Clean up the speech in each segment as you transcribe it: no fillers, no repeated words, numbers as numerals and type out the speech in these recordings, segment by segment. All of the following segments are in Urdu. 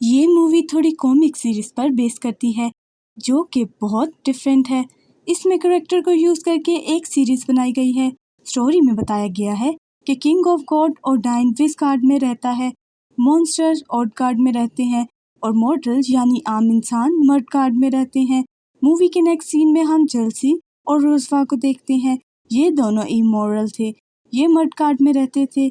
یہ مووی تھوڑی کامک سیریز پر بیس کرتی ہے جو کہ بہت ڈفرینٹ ہے۔ اس میں کریکٹر کو یوز کر کے ایک سیریز بنائی گئی ہے۔ سٹوری میں بتایا گیا ہے کہ کنگ آف گاڈ اور ڈائن وزگارڈ میں رہتا ہے، مونسٹر اورڈگارڈ میں رہتے ہیں اور مورٹل یعنی عام انسان مڈگارڈ میں رہتے ہیں۔ مووی کے نیکسٹ سین میں ہم جلسی اور روزوا کو دیکھتے ہیں۔ یہ دونوں ایمورل تھے، یہ مڈگارڈ میں رہتے تھے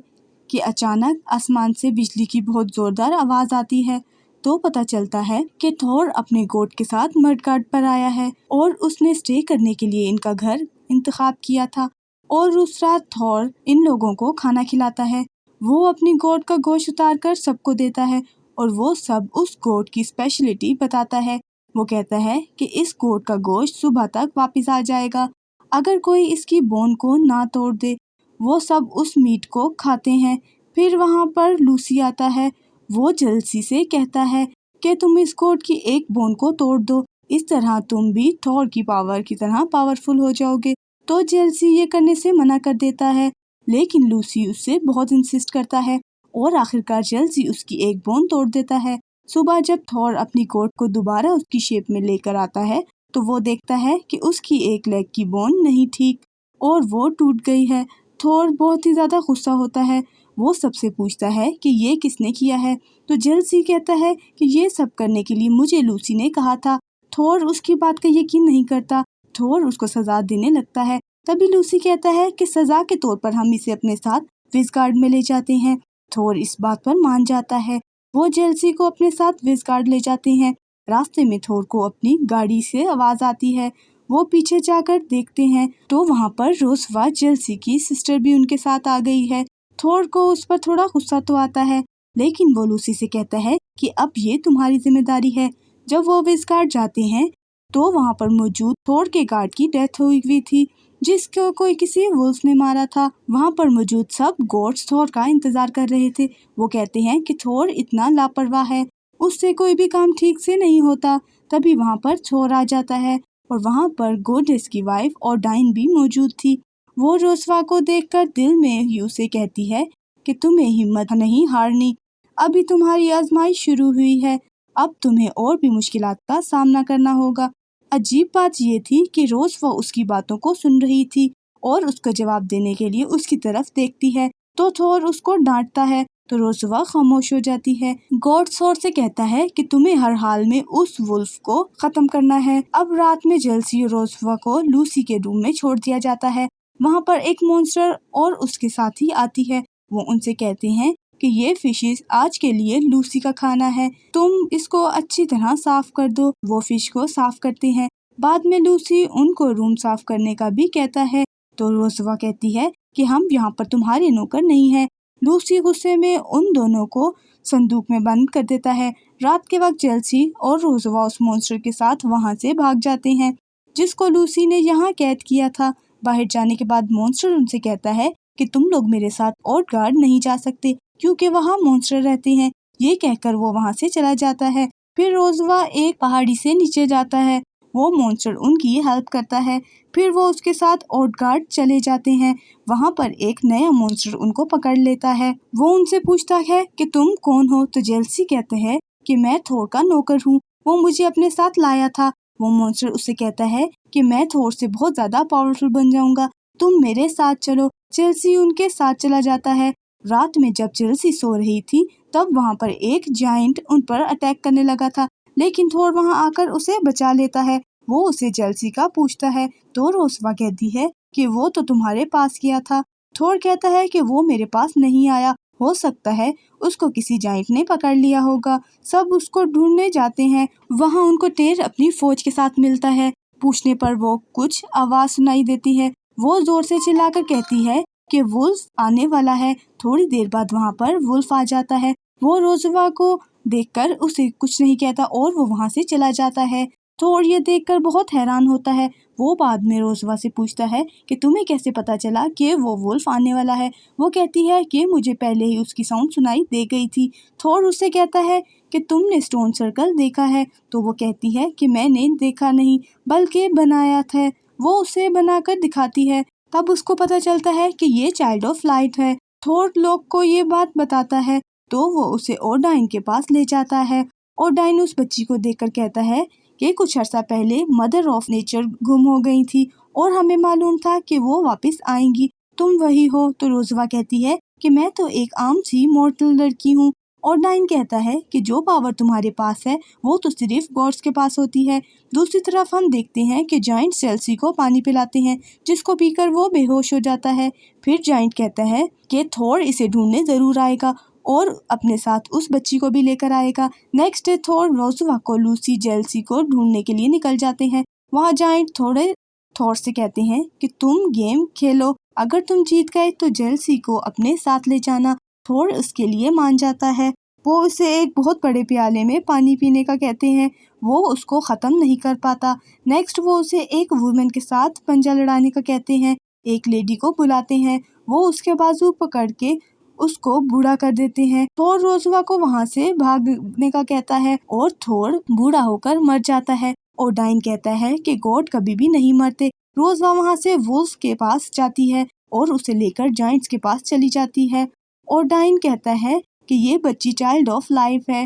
کہ اچانک آسمان سے بجلی کی بہت زوردار آواز آتی ہے تو پتہ چلتا ہے کہ تھور اپنے گوٹ کے ساتھ مڈگارڈ پر آیا ہے اور اس نے اسٹے کرنے کے لیے ان کا گھر انتخاب کیا تھا، اور اس رات تھور ان لوگوں کو کھانا کھلاتا ہے۔ وہ اپنی گوٹ کا گوشت اتار کر سب کو دیتا ہے اور وہ سب اس گوٹ کی اسپیشلٹی بتاتا ہے۔ وہ کہتا ہے کہ اس گوٹ کا گوشت صبح تک واپس آ جائے گا اگر کوئی اس کی بون کو نہ توڑ دے۔ وہ سب اس میٹ کو کھاتے ہیں۔ پھر وہاں پر لوسی آتا ہے۔ وہ جلسی سے کہتا ہے کہ تم اس گوٹ کی ایک بون کو توڑ دو، اس طرح تم بھی تھور کی پاور کی طرح پاورفل ہو جاؤ گے۔ تو جلسی یہ کرنے سے منع کر دیتا ہے، لیکن لوسی اس سے بہت انسسٹ کرتا ہے اور آخرکار جلسی اس کی ایک بون توڑ دیتا ہے۔ صبح جب تھور اپنی گوٹ کو دوبارہ اس کی شیپ میں لے کر آتا ہے تو وہ دیکھتا ہے کہ اس کی ایک لیگ کی بون نہیں ٹھیک اور وہ ٹوٹ گئی ہے۔ تھور بہت ہی زیادہ غصہ ہوتا ہے۔ وہ سب سے پوچھتا ہے کہ یہ کس نے کیا ہے، تو جلسی کہتا ہے کہ یہ سب کرنے کے لیے مجھے لوسی نے کہا تھا۔ تھور اس کی بات کا یقین نہیں کرتا۔ تھور اس کو سزا دینے لگتا ہے۔ تبھی لوسی کہتا ہے کہ سزا کے طور پر ہم اسے اپنے ساتھ وزگارڈ میں لے جاتے ہیں۔ تھور اس بات پر مان جاتا ہے۔ وہ جلسی کو اپنے ساتھ وزگارڈ لے جاتے ہیں۔ راستے میں تھور کو اپنی گاڑی سے آواز آتی ہے۔ وہ پیچھے جا کر دیکھتے ہیں تو وہاں پر روزوا جلسی کی سسٹر بھی ان کے ساتھ آ گئی ہے۔ تھور کو اس پر تھوڑا غصہ تو آتا ہے، لیکن وہ لوسی سے کہتا ہے کہ اب یہ تمہاری ذمہ داری ہے۔ جب وہ وزگارڈ جاتے ہیں تو وہاں پر موجود تھور کے گارڈ کی ڈیتھ ہوئی تھی جس کو کوئی کسی وولف نے مارا تھا۔ وہاں پر موجود سب گوٹس تھور کا انتظار کر رہے تھے۔ وہ کہتے ہیں کہ تھور اتنا لاپرواہ ہے، اس سے کوئی بھی کام ٹھیک سے نہیں ہوتا۔ تبھی وہاں پر تھور آ جاتا ہے اور وہاں پر گوڈیس کی وائف اور ڈائن بھی موجود تھی۔ وہ روزوا کو دیکھ کر دل میں ہی اسے کہتی ہے کہ تمہیں ہمت نہیں ہارنی، ابھی تمہاری آزمائش شروع ہوئی ہے، اب تمہیں اور بھی مشکلات کا سامنا کرنا ہوگا۔ عجیب بات یہ تھی کہ روزوا اس کی باتوں کو سن رہی تھی اور اس کا جواب دینے کے لیے اس کی طرف دیکھتی ہے تو تھور اس کو ڈانٹتا ہے تو روزوا خاموش ہو جاتی ہے۔ گوڈ تھور سے کہتا ہے کہ تمہیں ہر حال میں اس وولف کو ختم کرنا ہے۔ اب رات میں جلسی روزوا کو لوسی کے روم میں چھوڑ دیا جاتا ہے۔ وہاں پر ایک مونسٹر اور اس کے ساتھی آتی ہے۔ وہ ان سے کہتے ہیں کہ یہ فشز آج کے لیے لوسی کا کھانا ہے، تم اس کو اچھی طرح صاف کر دو۔ وہ فش کو صاف کرتے ہیں۔ بعد میں لوسی ان کو روم صاف کرنے کا بھی کہتا ہے تو روزوا کہتی ہے کہ ہم یہاں پر تمہارے نوکر نہیں ہیں۔ لوسی غصے میں ان دونوں کو صندوق میں بند کر دیتا ہے۔ رات کے وقت جلسی اور روزوا اس مونسٹر کے ساتھ وہاں سے بھاگ جاتے ہیں جس کو لوسی نے یہاں قید کیا تھا۔ باہر جانے کے بعد مونسٹر ان سے کہتا ہے کہ تم لوگ میرے ساتھ اورڈگارڈ نہیں جا سکتے کیونکہ وہاں مونسٹر رہتے ہیں۔ یہ کہہ کر وہ وہاں سے چلا جاتا ہے۔ پھر روزوا ایک پہاڑی سے نیچے جاتا ہے۔ وہ مونسٹر ان کی ہیلپ کرتا ہے۔ پھر وہ اس کے ساتھ اورڈگارڈ چلے جاتے ہیں۔ وہاں پر ایک نیا مونسٹر ان کو پکڑ لیتا ہے۔ وہ ان سے پوچھتا ہے کہ تم کون ہو تو جلسی کہتے ہیں کہ میں تھور کا نوکر ہوں، وہ مجھے اپنے ساتھ لایا تھا۔ وہ مونسٹر اس سے کہتا ہے کہ میں تھور سے بہت زیادہ پاورفل بن جاؤں گا، تم میرے ساتھ چلو۔ جلسی ان کے ساتھ چلا جاتا ہے۔ رات میں جب جلسی سو رہی تھی تب وہاں پر ایک جائنٹ ان پر اٹیک کرنے لگا تھا، لیکن تھور وہاں آ کر اسے بچا لیتا ہے۔ وہ اسے جلسی کا پوچھتا ہے تو روزوا کہتی ہے کہ وہ تو تمہارے پاس گیا تھا۔ تھور کہتا ہے کہ وہ میرے پاس نہیں آیا، ہو سکتا ہے اس کو کسی جائنٹ نے پکڑ لیا ہوگا۔ سب اس کو ڈھونڈنے جاتے ہیں۔ وہاں ان کو ٹیر اپنی فوج کے ساتھ ملتا ہے۔ پوچھنے پر وہ کچھ آواز سنائی دیتی ہے۔ وہ زور سے چلا کر کہتی ہے کہ وولف آنے والا ہے۔ تھوڑی دیر بعد وہاں پر وولف آ جاتا ہے۔ وہ روزوا کو دیکھ کر اسے کچھ نہیں کہتا اور وہ وہاں سے چلا جاتا ہے۔ تھور یہ دیکھ کر بہت حیران ہوتا ہے۔ وہ بعد میں روزوا سے پوچھتا ہے کہ تمہیں کیسے پتا چلا کہ وہ وولف آنے والا ہے؟ وہ کہتی ہے کہ مجھے پہلے ہی اس کی ساؤنڈ سنائی دے گئی تھی۔ تھور اس سے کہتا ہے کہ تم نے اسٹون سرکل دیکھا ہے؟ تو وہ کہتی ہے کہ میں نے دیکھا نہیں بلکہ بنایا تھا۔ وہ اسے بنا کر دکھاتی ہے۔ تب اس کو پتا چلتا ہے کہ یہ چائلڈ آف لائٹ ہے۔ تھور لوگ کو یہ بات بتاتا ہے تو وہ اسے اوڈائن کے پاس لے جاتا ہے۔ اوڈائن اس بچی کو دیکھ کر کہتا ہے کہ کچھ عرصہ پہلے مدر آف نیچر گم ہو گئی تھی اور ہمیں معلوم تھا کہ وہ واپس آئیں گی، تم وہی ہو۔ تو روزوا کہتی ہے کہ میں تو ایک عام سی مورٹل لڑکی ہوں۔ اوڈائن کہتا ہے کہ جو پاور تمہارے پاس ہے وہ تو صرف گاڈز کے پاس ہوتی ہے۔ دوسری طرف ہم دیکھتے ہیں کہ جائنٹ چیلسی کو پانی پلاتے ہیں جس کو پی کر وہ بے ہوش ہو جاتا ہے۔ پھر جائنٹ کہتا ہے کہ تھور اسے ڈھونڈنے ضرور آئے گا اور اپنے ساتھ اس بچی کو بھی لے کر آئے گا۔ نیکسٹ ڈے تھور روزوا کو لوسی جیلسی کو ڈھونڈنے کے لیے نکل جاتے ہیں۔ وہاں جائنٹ تھور سے کہتے ہیں کہ تم گیم کھیلو، اگر تم جیت گئے تو جیلسی کو اپنے ساتھ لے جانا۔ تھور اس کے لیے مان جاتا ہے۔ وہ اسے ایک بہت بڑے پیالے میں پانی پینے کا کہتے ہیں، وہ اس کو ختم نہیں کر پاتا۔ نیکسٹ وہ اسے ایک وومن کے ساتھ پنجہ لڑانے کا کہتے ہیں، ایک لیڈی کو بلاتے ہیں، وہ اس کے بازو پکڑ کے اس کو بوڑھا کر دیتے ہیں۔ تھور روزوا کو وہاں سے بھاگنے کا کہتا ہے اور تھور بوڑھا ہو کر مر جاتا ہے۔ اوڈائن کہتا ہے کہ گاڈ کبھی بھی نہیں مرتے۔ روزوا وہاں سے وولف کے پاس جاتی ہے اور اسے لے کر جائنٹس کے پاس چلی جاتی ہے۔ اوڈائن کہتا ہے کہ یہ بچی چائلڈ آف لائف ہے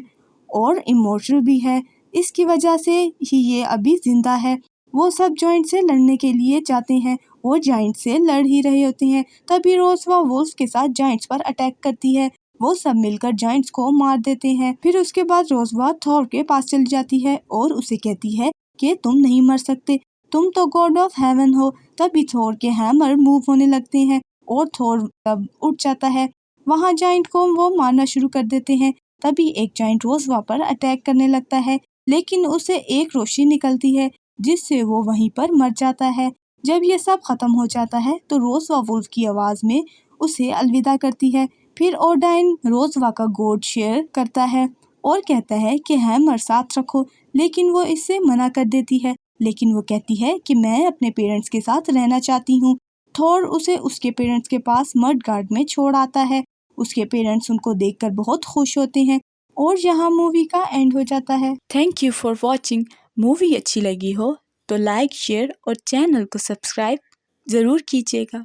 اور امورٹل بھی ہے، اس کی وجہ سے ہی یہ ابھی زندہ ہے۔ وہ سب جائنٹ سے لڑنے کے لیے جاتے ہیں اور جائنٹ سے لڑ ہی رہے ہوتے ہیں، تبھی روزوا وولف کے ساتھ جائنٹس پر اٹیک کرتی ہے۔ وہ سب مل کر جائنٹس کو مار دیتے ہیں۔ پھر اس کے بعد روزوا تھور کے پاس چلی جاتی ہے اور اسے کہتی ہے کہ تم نہیں مر سکتے، تم تو گاڈ آف ہیون ہو۔ تبھی تھور کے ہیمر موو ہونے لگتے ہیں اور تھور تب اٹھ جاتا ہے۔ وہاں جائنٹ کو وہ مارنا شروع کر دیتے ہیں، تبھی ایک جائنٹ روزوا پر اٹیک کرنے لگتا ہے لیکن اسے ایک روشنی نکلتی ہے جس سے وہ وہیں پر مر جاتا ہے۔ جب یہ سب ختم ہو جاتا ہے تو روزوا وولف کی آواز میں اسے الوداع کرتی ہے۔ پھر اوڈائن روزوا کا گوڈ شیئر کرتا ہے اور کہتا ہے کہ ہیمر ساتھ رکھو، لیکن وہ اس سے منع کر دیتی ہے، لیکن وہ کہتی ہے کہ میں اپنے پیرنٹس کے ساتھ رہنا چاہتی ہوں۔ تھور اسے اس کے پیرنٹس کے پاس مڈ گارڈ میں چھوڑ آتا ہے۔ اس کے پیرنٹس ان کو دیکھ کر بہت خوش ہوتے ہیں اور یہاں مووی کا اینڈ ہو جاتا ہے۔ Thank you for watching. Movie اچھی لگی ہو تو لائک، شیئر اور چینل کو سبسکرائب ضرور کیجیے گا۔